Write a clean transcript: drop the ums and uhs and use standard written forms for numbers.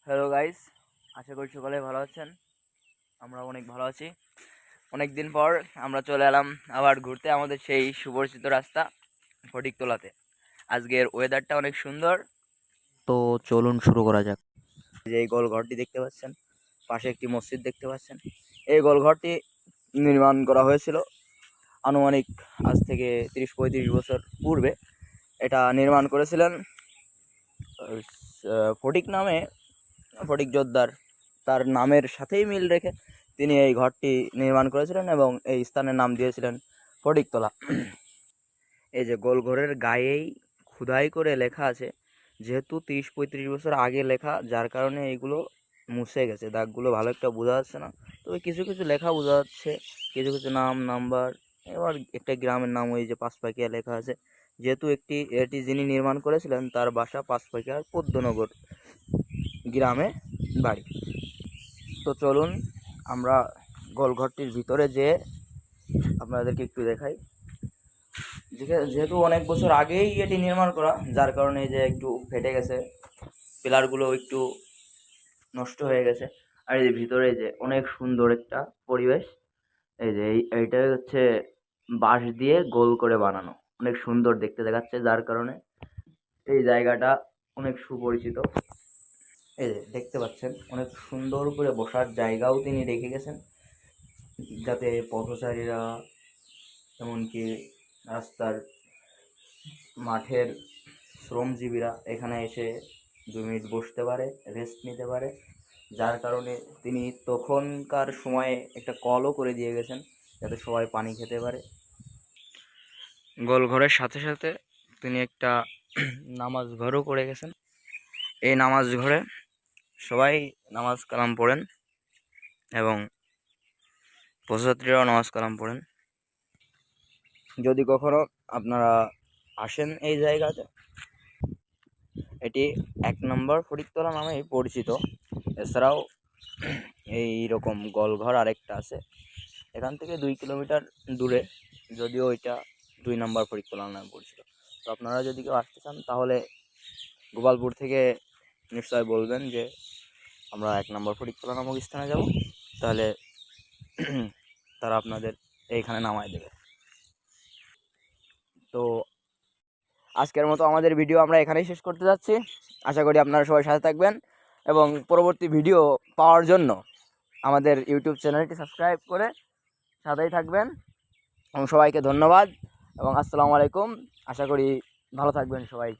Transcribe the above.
Hello guys, আশা করি সকলে ভালো আছেন। আমরা অনেক ভালো আছি। অনেক দিন পর আমরা চলে এলাম আবার ঘুরতে আমাদের সেই সুপরিচিত রাস্তা ফটিকতলাতে। আজকের ওয়েদারটা অনেক সুন্দর, তো চলুন শুরু করা যাক। যে এই গোলঘরটি দেখতে পাচ্ছেন, পাশে একটি মসজিদ দেখতে পাচ্ছেন। এই গোলঘরটি নির্মাণ করা হয়েছিল আনুমানিক আজ থেকে 30-35 বছর পূর্বে। এটা নির্মাণ করেছিলেন ফটিক নামে, ফটিক জোদ্দার, তার নামের সাথেই মিল রেখে তিনি এই ঘরটি নির্মাণ করেছিলেন এবং এই স্থানের নাম দিয়েছিলেন ফটিকতলা। এই যে গোলঘরের গায়েই খোদাই করে লেখা আছে, যেহেতু 30-35 বছর আগে লেখা, যার কারণে এইগুলো মুছে গেছে, দাগগুলো ভালো একটা বোঝা যাচ্ছে না, তবে কিছু কিছু লেখা বোঝা যাচ্ছে, কিছু কিছু নাম নাম্বার। এবার একটা গ্রামের নাম ওই যে পাঁচপাকিয়া লেখা আছে, যেহেতু এটি যিনি নির্মাণ করেছিলেন তার বাসা পাঁচপাকিয়ার পদ্মনগর গ্রামে বাড়ি। তো চলুন আমরা গোলঘরটির ভিতরে যেয়ে আপনাদেরকে একটু দেখাই। যেহেতু অনেক বছর আগেই এটি নির্মাণ করা, যার কারণে যে একটু ফেটে গেছে, পিলারগুলো একটু নষ্ট হয়ে গেছে। আর এই যে ভিতরে যে অনেক সুন্দর একটা পরিবেশ, এই যে এইটাই হচ্ছে বাঁশ দিয়ে গোল করে বানানো, অনেক সুন্দর দেখতে দেখাচ্ছে, যার কারণে এই জায়গাটা অনেক সুপরিচিত। এই যে দেখতে পাচ্ছেন অনেক সুন্দর করে বসার জায়গাও তিনি রেখে গেছেন, যাতে পথচারীরা, এমনকি রাস্তার মাঠের শ্রমজীবীরা এখানে এসে 2 মিনিট বসতে পারে, রেস্ট নিতে পারে। যার কারণে তিনি তখনকার সময়ে একটা কলও করে দিয়ে গেছেন, যাতে সবাই পানি খেতে পারে। গোলঘরের সাথে সাথে তিনি একটা নামাজ ঘরও করে গেছেন। এই নামাজ ঘরে সবাই নামাজ কালাম পড়েন এবং পথযাত্রীরাও নামাজ কালাম পড়েন। যদি কখনো আপনারা আসেন এই জায়গাতে, এটি 1 নম্বর ফটিকতলা নামেই পরিচিত। এছাড়াও এই রকম গোলঘর আরেকটা আছে এখান থেকে 2 কিলোমিটার দূরে, যদিও এটা 2 নম্বর ফটিকতলা নামে পরিচিত। তো আপনারা যদি কেউ আসতে চান তাহলে গোপালপুর থেকে নিশ্চয় বলবেন যে আমরা 1 নম্বর ফটিকতলা নামক স্থানে যাব, তাহলে তারা আপনাদের এইখানে নামায় দেবে। তো আজকের মতো আমাদের ভিডিও আমরা এখানেই শেষ করতে যাচ্ছি। আশা করি আপনারা সবাই সাথে থাকবেন এবং পরবর্তী ভিডিও পাওয়ার জন্য আমাদের ইউটিউব চ্যানেলটি সাবস্ক্রাইব করে সাথেই থাকবেন। এবং সবাইকে ধন্যবাদ এবং আসসালামু আলাইকুম। আশা করি ভালো থাকবেন সবাই।